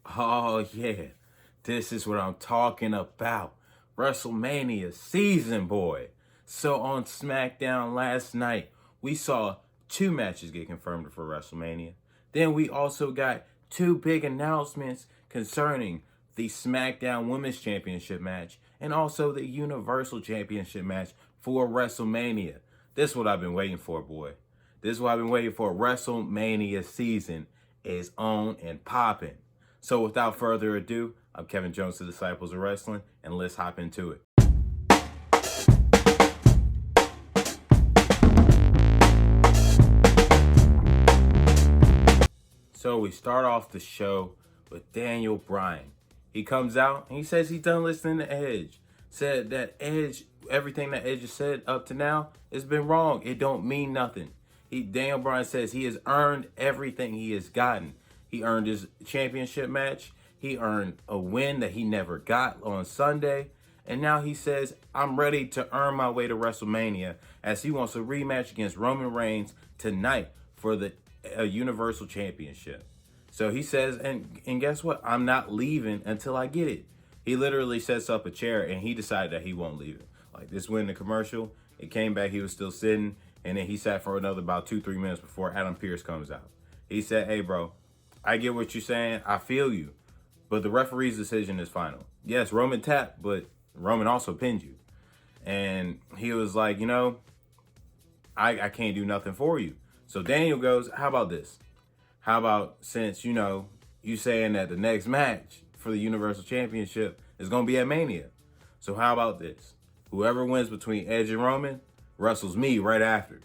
Oh, yeah. This is what I'm talking about. WrestleMania season, boy. So on Smackdown last night, we saw two matches get confirmed for WrestleMania. Then we also got two big announcements concerning the SmackDown Women's Championship match and also the Universal Championship match for WrestleMania. This is what I've been waiting for, boy. This is what I've been waiting for. WrestleMania season is on and popping. So without further ado, I'm Kevin Jones, the Disciples of Wrestling, and let's hop into it. So we start off the show with Daniel Bryan. He comes out and he says he's done listening to Edge. Said that Edge, everything that Edge has said up to now has been wrong. It don't mean nothing. Daniel Bryan says he has earned everything he has gotten. He earned his championship match. He earned a win that he never got on Sunday. And now he says, I'm ready to earn my way to WrestleMania as he wants a rematch against Roman Reigns tonight for the Universal Championship. So he says, and guess what? I'm not leaving until I get it. He literally sets up a chair and he decided that he won't leave it. Like this went in the commercial, it came back, he was still sitting, and then he sat for another about 2-3 minutes before Adam Pearce comes out. He said, hey bro, I get what you're saying, I feel you, but the referee's decision is final. Yes, Roman tapped, but Roman also pinned you. And he was like, I can't do nothing for you. So Daniel goes, how about this? How about since, you saying that the next match for the Universal Championship is going to be at Mania. So how about this? Whoever wins between Edge and Roman wrestles me right after.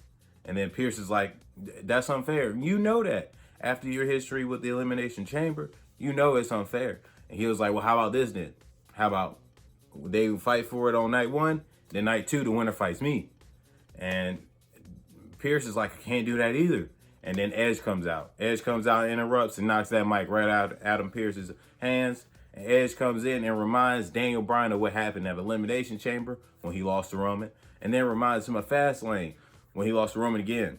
And then Pierce is like, that's unfair. You know that. After your history with the Elimination Chamber, you know it's unfair. And he was like, well, how about this then? How about they fight for it on night one, then night two, the winner fights me. And Pierce is like, I can't do that either. And then Edge comes out. Edge comes out and interrupts and knocks that mic right out of Adam Pearce's hands. And Edge comes in and reminds Daniel Bryan of what happened at Elimination Chamber when he lost to Roman. And then reminds him of Fastlane when he lost to Roman again.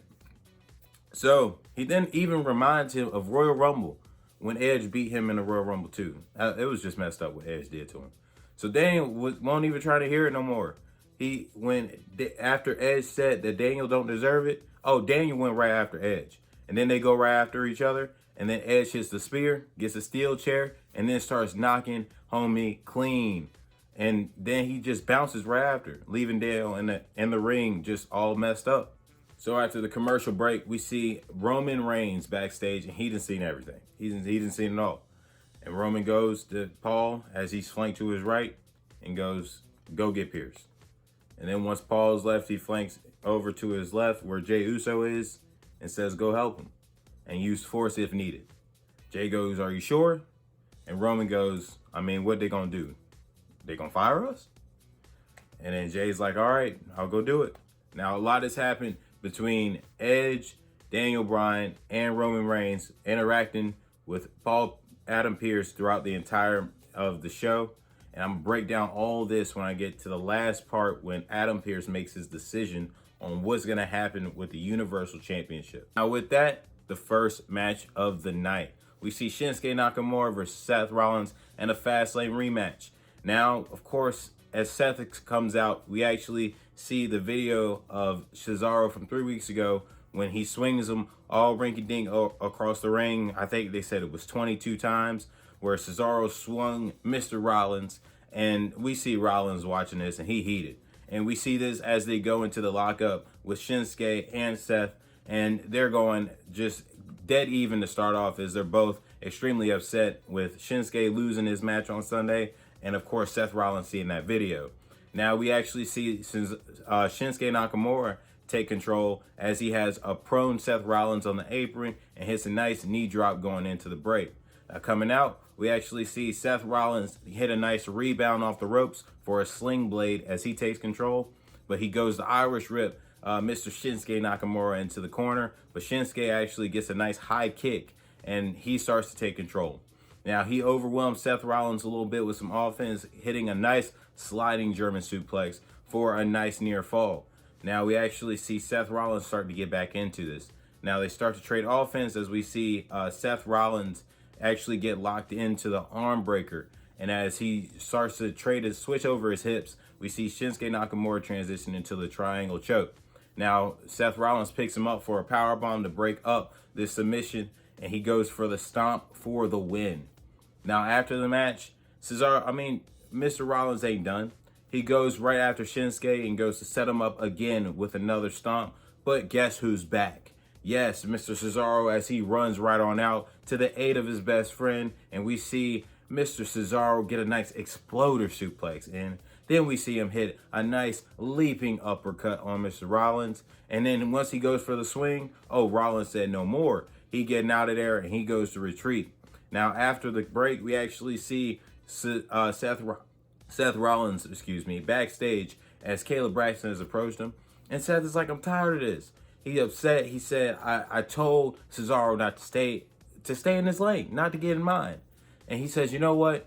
So he then even reminds him of Royal Rumble when Edge beat him in the Royal Rumble too. It was just messed up what Edge did to him. So Daniel won't even try to hear it no more. After Edge said that Daniel don't deserve it, Daniel went right after Edge. And then they go right after each other. And then Edge hits the spear, gets a steel chair, and then starts knocking homie clean. And then he just bounces right after, leaving Daniel in the ring just all messed up. So after the commercial break, we see Roman Reigns backstage, and he done seen everything. He done seen it all. And Roman goes to Paul as he's flanked to his right and goes, go get Pierce. And then once Paul's left, he flanks over to his left where Jey Uso is and says, go help him and use force if needed. Jey goes, are you sure? And Roman goes, what they gonna do? They gonna fire us? And then Jay's like, all right, I'll go do it. Now, a lot has happened between Edge, Daniel Bryan, and Roman Reigns interacting with Adam Pearce throughout the entire of the show. And I'm going to break down all this when I get to the last part when Adam Pearce makes his decision on what's going to happen with the Universal Championship. Now with that, the first match of the night. We see Shinsuke Nakamura versus Seth Rollins and a Fastlane rematch. Now, of course, as Seth comes out, we actually see the video of Cesaro from 3 weeks ago when he swings him all rinky-dink across the ring. I think they said it was 22 times where Cesaro swung Mr. Rollins, and we see Rollins watching this, and he heated. And we see this as they go into the lockup with Shinsuke and Seth, and they're going just dead even to start off as they're both extremely upset with Shinsuke losing his match on Sunday, and of course Seth Rollins seeing that video. Now we actually see Shinsuke Nakamura take control as he has a prone Seth Rollins on the apron and hits a nice knee drop going into the break. Coming out, we actually see Seth Rollins hit a nice rebound off the ropes for a sling blade as he takes control, but he goes to Irish Rip Mr. Shinsuke Nakamura into the corner, but Shinsuke actually gets a nice high kick and he starts to take control. Now he overwhelms Seth Rollins a little bit with some offense, hitting a nice sliding German suplex for a nice near fall. Now we actually see Seth Rollins start to get back into this. Now they start to trade offense as we see Seth Rollins actually get locked into the arm breaker. And as he starts to trade his switch over his hips, we see Shinsuke Nakamura transition into the triangle choke. Now, Seth Rollins picks him up for a powerbomb to break up this submission, and he goes for the stomp for the win. Now, after the match, Mr. Rollins ain't done. He goes right after Shinsuke and goes to set him up again with another stomp. But guess who's back? Yes, Mr. Cesaro, as he runs right on out to the aid of his best friend, and we see Mr. Cesaro get a nice exploder suplex, and then we see him hit a nice leaping uppercut on Mr. Rollins. And then once he goes for the swing, Rollins said no more. He getting out of there and he goes to retreat. Now, after the break, we actually see Seth Rollins, backstage as Caleb Braxton has approached him. And Seth is like, I'm tired of this. He upset. He said, I told Cesaro not to stay in his lane, not to get in mine. And he says, you know what?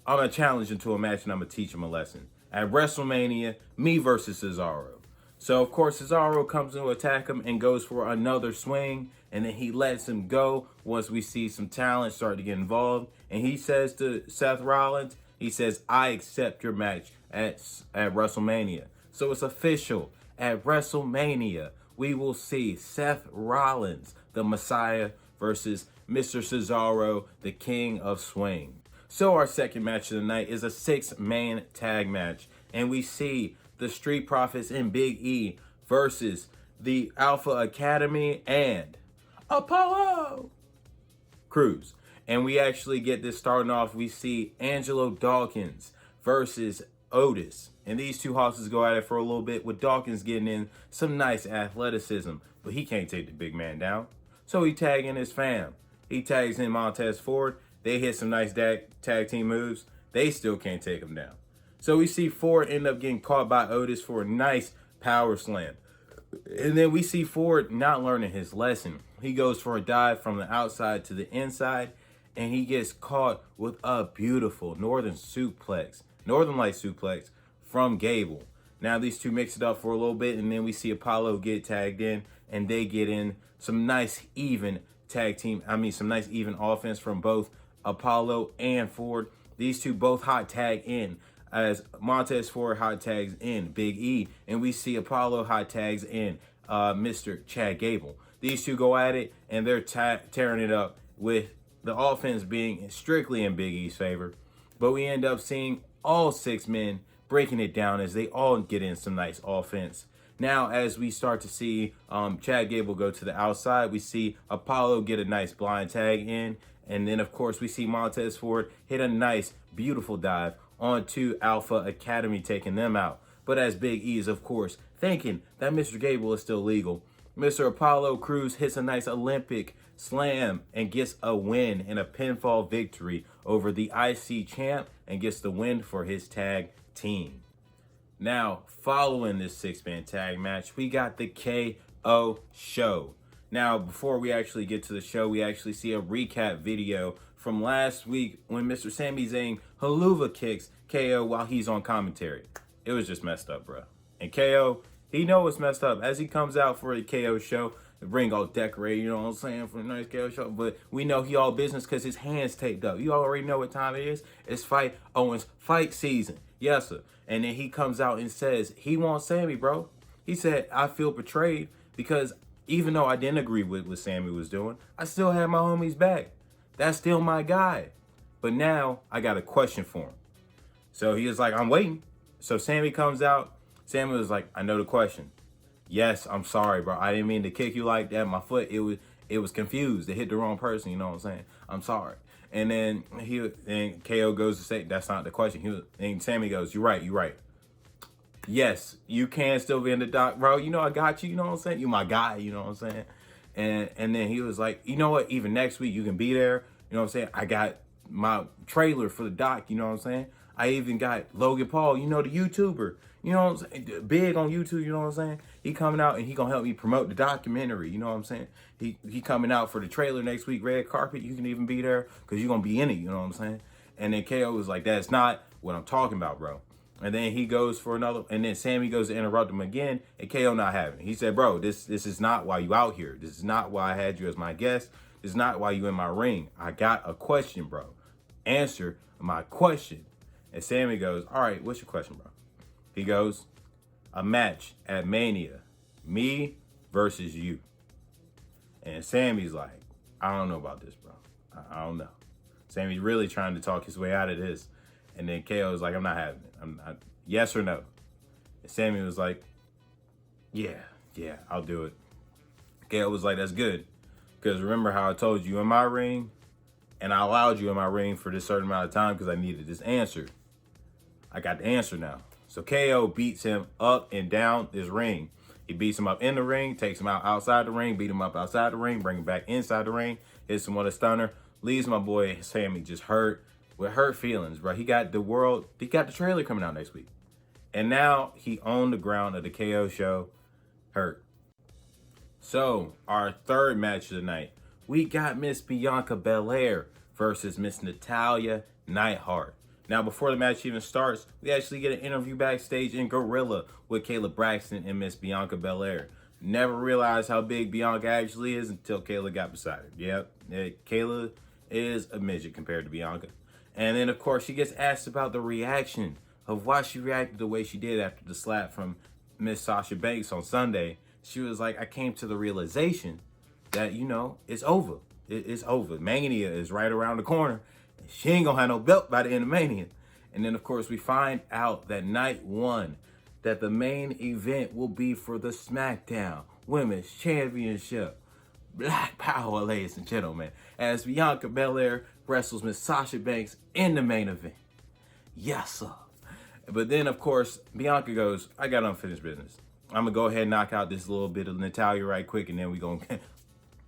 I'm going to challenge him to a match and I'm going to teach him a lesson. At WrestleMania, me versus Cesaro. So, of course, Cesaro comes to attack him and goes for another swing. And then he lets him go once we see some talent start to get involved. And he says to Seth Rollins, he says, I accept your match at WrestleMania. So it's official. At WrestleMania, we will see Seth Rollins, the Messiah, versus Mr. Cesaro, the King of Swing. So our second match of the night is a 6-man tag match. And we see the Street Profits and Big E versus the Alpha Academy and Apollo Crews. And we actually get this starting off. We see Angelo Dawkins versus Otis. And these two horses go at it for a little bit, with Dawkins getting in some nice athleticism. But he can't take the big man down. So he tags in his fam. He tags in Montez Ford. They hit some nice tag team moves. They still can't take him down. So we see Ford end up getting caught by Otis for a nice power slam. And then we see Ford not learning his lesson. He goes for a dive from the outside to the inside, and he gets caught with a beautiful Northern Light suplex from Gable. Now these two mix it up for a little bit, and then we see Apollo get tagged in, and they get in some nice even offense from both Apollo and Ford. These two both hot tag in, as Montez Ford hot tags in Big E, and we see Apollo hot tags in Mr. Chad Gable. These two go at it, and they're tearing it up, with the offense being strictly in Big E's favor. But we end up seeing all 6 men breaking it down as they all get in some nice offense. Now, as we start to see Chad Gable go to the outside, we see Apollo get a nice blind tag in. And then, of course, we see Montez Ford hit a nice, beautiful dive onto Alpha Academy, taking them out. But as Big E is, of course, thinking that Mr. Gable is still legal, Mr. Apollo Crews hits a nice Olympic slam and gets a win and a pinfall victory over the IC champ, and gets the win for his tag team. Now, following this 6-man tag match, we got the KO show. Now, before we actually get to the show, we actually see a recap video from last week when Mr. Sami Zayn haluva kicks KO while he's on commentary. It was just messed up, bro. And KO, he know it's messed up. As he comes out for a KO show, the ring all decorated, you know what I'm saying, for a nice KO show. But we know he all business because his hand's taped up. You already know what time it is. It's Fight Owens fight season. Yes, sir. And then he comes out and says he wants Sami, bro. He said, I feel betrayed because even though I didn't agree with what Sami was doing, I still had my homies back. That's still my guy. But now I got a question for him. So he was like, I'm waiting. So Sami comes out. Sami was like, I know the question. Yes, I'm sorry, bro. I didn't mean to kick you like that. My foot, it was confused. It hit the wrong person. You know what I'm saying? I'm sorry. And then KO goes to say, that's not the question. And Sami goes, you're right. Yes, you can still be in the dock, bro. You know I got you. You know what I'm saying? You my guy. You know what I'm saying? And then he was like, you know what? Even next week you can be there. You know what I'm saying? I got my trailer for the doc. You know what I'm saying? I even got Logan Paul. You know, the YouTuber. You know what I'm saying? Big on YouTube. You know what I'm saying? He coming out and he gonna help me promote the documentary. You know what I'm saying? He coming out for the trailer next week. Red carpet. You can even be there because you're gonna be in it. You know what I'm saying? And then KO was like, that's not what I'm talking about, bro. And then he goes for another, and then Sami goes to interrupt him again, and KO not having it. He said, bro, this is not why you out here. This is not why I had you as my guest. It's not why you in my ring. I got a question, bro. Answer my question. And Sammy goes, all right, what's your question, bro? He goes, a match at Mania, me versus you. And Sammy's like, I don't know about this, bro. I don't know. Sammy's really trying to talk his way out of this. And then KO's like, I'm not having it. Yes or no? And Sammy was like, yeah, I'll do it. KO was like, that's good. Because remember how I told you in my ring, and I allowed you in my ring for this certain amount of time because I needed this answer. I got the answer now. So KO beats him up and down this ring. He beats him up in the ring, takes him out outside the ring, beat him up outside the ring, bring him back inside the ring, hits him with a stunner, leaves my boy Sammy just hurt, with hurt feelings, bro. He got the trailer coming out next week. And now he owned the ground of the KO show, hurt. So, our third match of the night, we got Miss Bianca Belair versus Miss Natalya Neidhart. Now, before the match even starts, we actually get an interview backstage in Gorilla with Kayla Braxton and Miss Bianca Belair. Never realized how big Bianca actually is until Kayla got beside her. Yep, Kayla is a midget compared to Bianca. And then, of course, she gets asked about the reaction of why she reacted the way she did after the slap from Miss Sasha Banks on Sunday. She was like, I came to the realization that, it's over. It's over. Mania is right around the corner. She ain't gonna have no belt by the end of Mania. And then, of course, we find out that night one, that the main event will be for the Smackdown Women's Championship. Black Power, ladies and gentlemen, as Bianca Belair wrestles Miss Sasha Banks in the main event. Yes, sir. But then, of course, Bianca goes, I got unfinished business. I'm going to go ahead and knock out this little bit of Natalya right quick, and then we're going to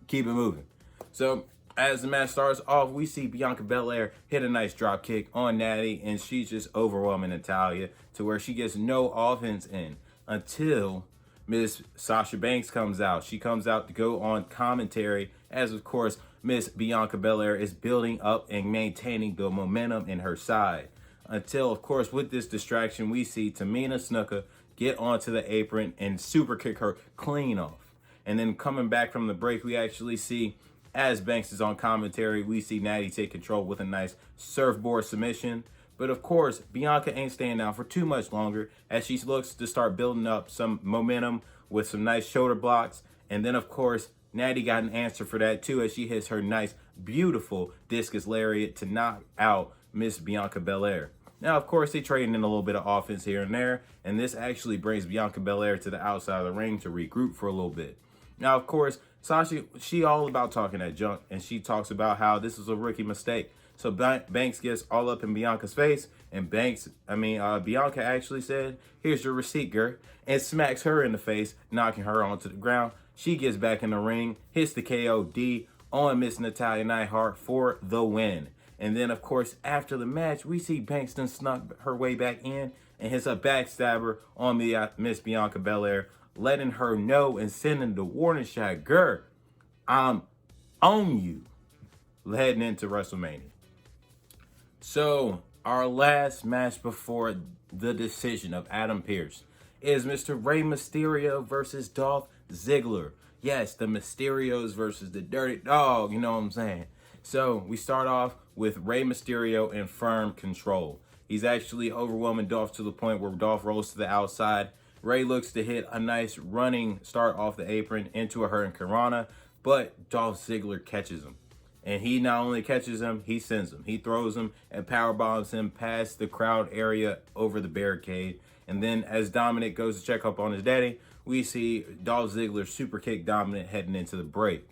keep it moving. So, as the match starts off, we see Bianca Belair hit a nice drop kick on Natty, and she's just overwhelming Natalya to where she gets no offense in until Miss Sasha Banks comes out. She comes out to go on commentary as, of course, Miss Bianca Belair is building up and maintaining the momentum in her side. Until, of course, with this distraction, we see Tamina Snuka get onto the apron and super kick her clean off. And then coming back from the break, we actually see, as Banks is on commentary, we see Natty take control with a nice surfboard submission. But of course, Bianca ain't staying down for too much longer as she looks to start building up some momentum with some nice shoulder blocks. And then, of course, Natty got an answer for that too as she hits her nice, beautiful discus lariat to knock out Miss Bianca Belair. Now, of course, they trading in a little bit of offense here and there, and this actually brings Bianca Belair to the outside of the ring to regroup for a little bit. Now, of course, Sasha, she all about talking that junk, and she talks about how this was a rookie mistake. So Banks gets all up in Bianca's face, and Bianca actually said, here's your receipt, girl, and smacks her in the face, knocking her onto the ground. She gets back in the ring, hits the KOD on Miss Natalya Neidhart for the win. And then, of course, after the match, we see Banks snuck her way back in and hits a backstabber on Miss Bianca Belair, letting her know and sending the warning shot, girl, I'm on you, heading into WrestleMania. So, our last match before the decision of Adam Pearce is Mr. Rey Mysterio versus Dolph Ziggler. Yes, the Mysterios versus the Dirty Dog, you know what I'm saying? So, we start off with Rey Mysterio in firm control. He's actually overwhelming Dolph to the point where Dolph rolls to the outside. Rey looks to hit a nice running start off the apron into a hurricanrana, but Dolph Ziggler catches him. And he not only catches him, he sends him. He throws him and powerbombs him past the crowd area over the barricade. And then as Dominic goes to check up on his daddy, we see Dolph Ziggler super kick Dominic heading into the break.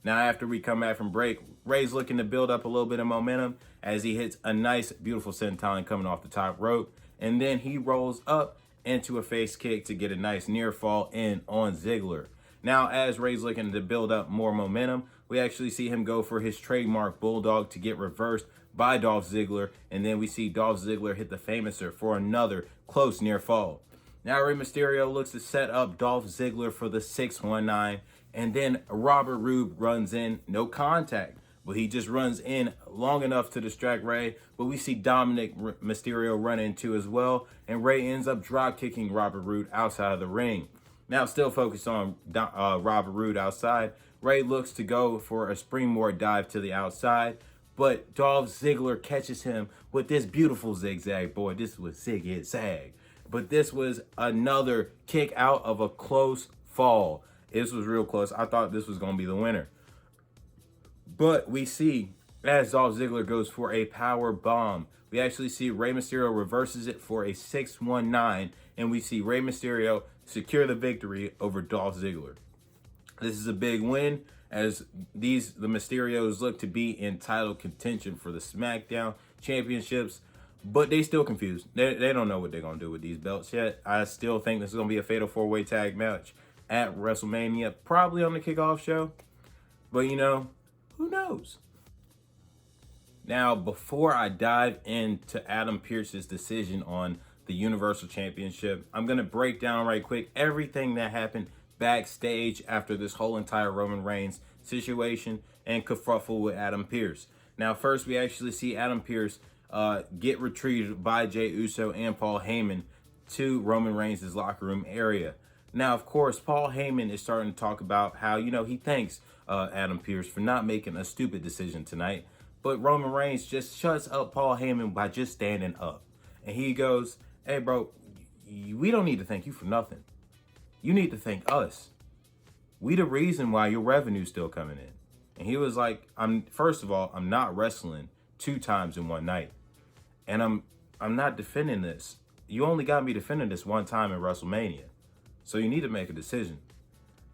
Now, after we come back from break, Rey's looking to build up a little bit of momentum as he hits a nice, beautiful senton coming off the top rope. And then he rolls up into a face kick to get a nice near fall in on Ziggler. Now, as Rey's looking to build up more momentum, we actually see him go for his trademark bulldog to get reversed by Dolph Ziggler. And then we see Dolph Ziggler hit the Famouser for another close near fall. Now, Rey Mysterio looks to set up Dolph Ziggler for the 619. And then Robert Roode runs in, no contact, but he just runs in long enough to distract Rey. But we see Dominic Mysterio run into as well, and Rey ends up drop kicking Robert Roode outside of the ring. Now, still focused on Robert Roode outside, Ray looks to go for a springboard dive to the outside, but Dolph Ziggler catches him with this beautiful zigzag. Boy, this was zig hit zag. But this was another kick out of a close fall. This was real close. I thought this was going to be the winner. But we see, as Dolph Ziggler goes for a power bomb, we actually see Rey Mysterio reverses it for a 619, and we see Rey Mysterio secure the victory over Dolph Ziggler. This is a big win, as the Mysterios look to be in title contention for the Smackdown championships, but they still confused. They don't know what they're going to do with these belts yet. I still think this is going to be a fatal 4-way tag match at WrestleMania, probably on the kickoff show, but you know, who knows? Now, before I dive into Adam Pearce's decision on the Universal Championship, I'm going to break down right quick everything that happened backstage after this whole entire Roman Reigns situation and kerfuffle with Adam Pearce. Now, first, we actually see Adam Pearce get retrieved by Jey Uso and Paul Heyman to Roman Reigns' locker room area. Now, of course, Paul Heyman is starting to talk about how, you know, he thanks Adam Pearce for not making a stupid decision tonight. But Roman Reigns just shuts up Paul Heyman by just standing up. And he goes, hey, bro, we don't need to thank you for nothing. You need to thank us. We the reason why your revenue's still coming in. And he was like, first of all, I'm not wrestling 2 times in one night. And I'm not defending this. You only got me defending this 1 time in WrestleMania. So you need to make a decision.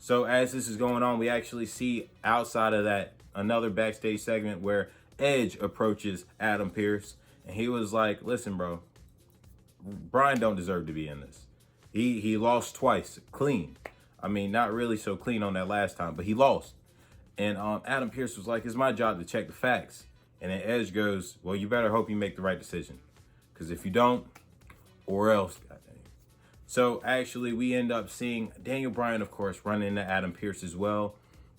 So as this is going on, we actually see outside of that another backstage segment where Edge approaches Adam Pearce, and he was like, listen, bro, Bryan don't deserve to be in this. He lost twice, clean. I mean, not really so clean on that last time, but he lost. And Adam Pearce was like, it's my job to check the facts. And then Edge goes, well, you better hope you make the right decision. Because if you don't, or else, goddamn. So actually, we end up seeing Daniel Bryan, of course, run into Adam Pearce as well.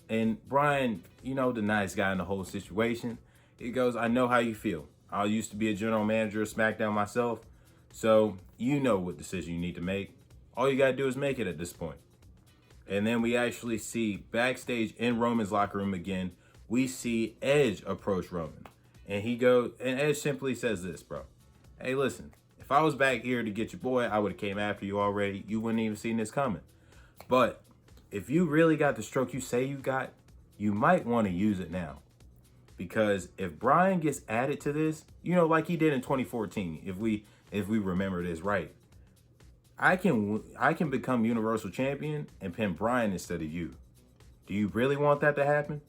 And Bryan, you know, the nice guy in the whole situation, he goes, I know how you feel. I used to be a general manager of SmackDown myself. So you know what decision you need to make. All you got to do is make it at this point. And then we actually see backstage in Roman's locker room again, we see Edge approach Roman. And Edge simply says this, bro. Hey, listen, if I was back here to get your boy, I would have came after you already. You wouldn't even seen this coming. But if you really got the stroke you say you got, you might want to use it now. Because if Bryan gets added to this, you know, like he did in 2014, if we remember this right, I can become Universal Champion and pin Bryan instead of you. Do you really want that to happen?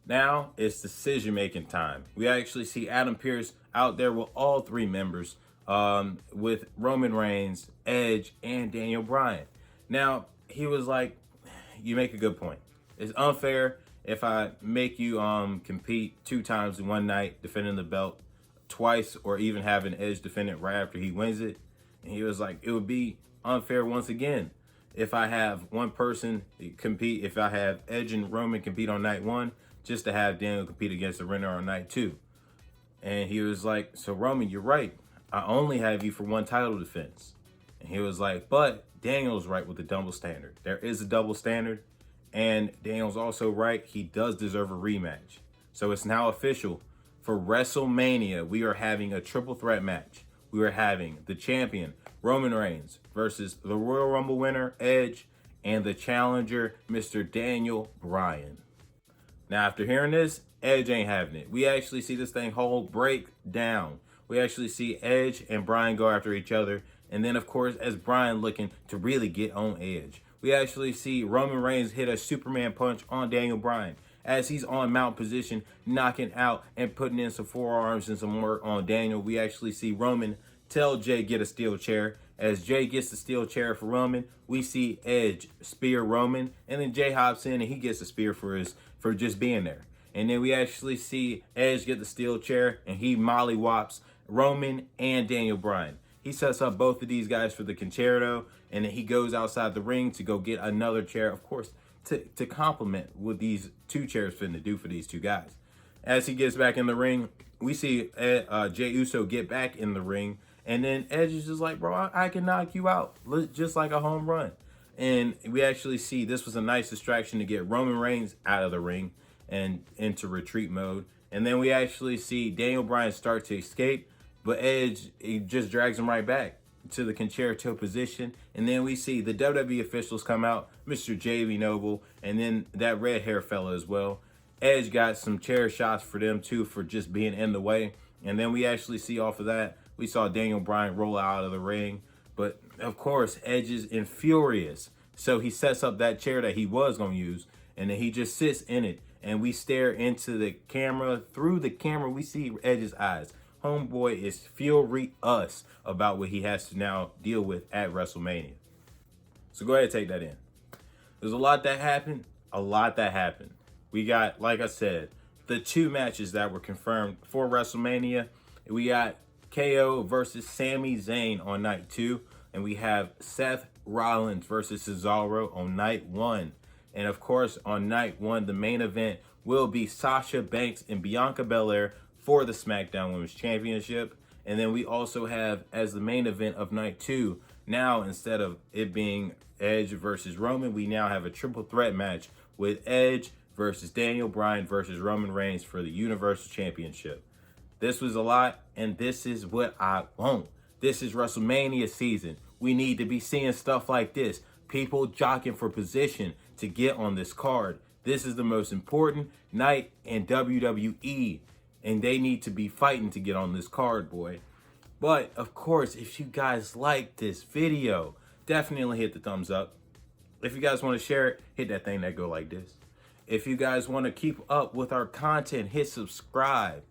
Now it's decision-making time. We actually see Adam Pearce out there with all 3 members, with Roman Reigns, Edge, and Daniel Bryan. Now, he was like, you make a good point. It's unfair if I make you compete 2 times in one night, defending the belt twice, or even having Edge defend it right after he wins it. And he was like, it would be unfair once again if I have one person compete, if I have Edge and Roman compete on night 1, just to have Daniel compete against the winner on night 2. And he was like, so Roman, you're right. I only have you for 1 title defense. And he was like, but Daniel's right with the double standard. There is a double standard. And Daniel's also right. He does deserve a rematch. So it's now official. For WrestleMania, we are having a triple threat match. We are having the champion, Roman Reigns, versus the Royal Rumble winner, Edge, and the challenger, Mr. Daniel Bryan. Now, after hearing this, Edge ain't having it. We actually see this thing whole break down. We actually see Edge and Bryan go after each other. And then, of course, as Bryan looking to really get on Edge, we actually see Roman Reigns hit a Superman punch on Daniel Bryan as he's on mount position, knocking out and putting in some forearms and some work on Daniel. We actually see Roman tell Jey get a steel chair. As Jey gets the steel chair for Roman, we see Edge spear Roman, and then Jey hops in and he gets a spear for just being there. And then we actually see Edge get the steel chair and he mollywops Roman and Daniel Bryan. He sets up both of these guys for the concerto, and then he goes outside the ring to go get another chair, of course, to complement what these 2 chairs finna do for these 2 guys. As he gets back in the ring, we see Jey Uso get back in the ring, and then Edge is just like, bro, I can knock you out just like a home run. And we actually see this was a nice distraction to get Roman Reigns out of the ring and into retreat mode. And then we actually see Daniel Bryan start to escape, but Edge, he just drags him right back to the concerto position. And then we see the WWE officials come out, Mr. JV Noble, and then that red hair fella as well. Edge got some chair shots for them too for just being in the way. And then we actually see off of that, we saw Daniel Bryan roll out of the ring. But of course, Edge is infurious. So he sets up that chair that he was going to use, and then he just sits in it. And we stare into the camera. Through the camera, we see Edge's eyes. Homeboy is furious about what he has to now deal with at WrestleMania. So go ahead and take that in. There's a lot that happened. A lot that happened. We got, like I said, the 2 matches that were confirmed for WrestleMania. We got KO versus Sami Zayn on night 2. And we have Seth Rollins versus Cesaro on night 1. And of course, on night 1, the main event will be Sasha Banks and Bianca Belair for the SmackDown Women's Championship. And then we also have, as the main event of night 2, now instead of it being Edge versus Roman, we now have a triple threat match with Edge versus Daniel Bryan versus Roman Reigns for the Universal Championship. This was a lot, and this is what I want. This is WrestleMania season. We need to be seeing stuff like this. People jockeying for position to get on this card. This is the most important night in WWE, and they need to be fighting to get on this card, boy. But, of course, if you guys like this video, definitely hit the thumbs up. If you guys want to share it, hit that thing that go like this. If you guys want to keep up with our content, hit subscribe.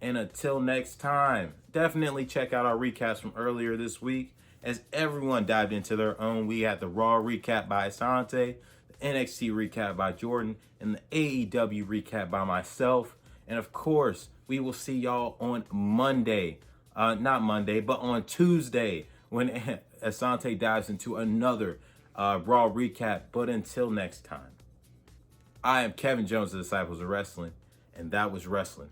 And until next time, definitely check out our recaps from earlier this week. As everyone dived into their own, we had the Raw recap by Asante, the NXT recap by Jordan, and the AEW recap by myself. And of course, we will see y'all on Monday. Not Monday, but on Tuesday, when Asante dives into another Raw recap. But until next time, I am Kevin Jones, the Disciples of Wrestling, and that was wrestling.